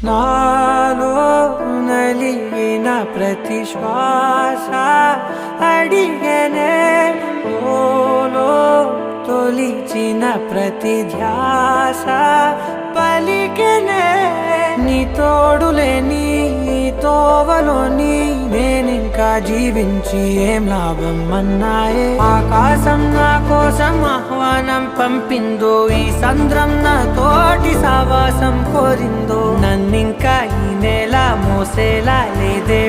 నాలో నలిగిన ప్రతి శ్వాస అడిగనే ఓలో తొలిచిన ప్రతి ధ్యాస పలికనే నీ తోడులే నీ తోవలోని నేనింకా జీవించి ఏం లాభం అన్నాయే. ఆకాశం నా కోసం ఆహ్వానం పంపిందో, ఈ సంద్రం నా తోటి సావాసం కోరిందో, నన్నింకా ఈ నేల మోసేలా లేదే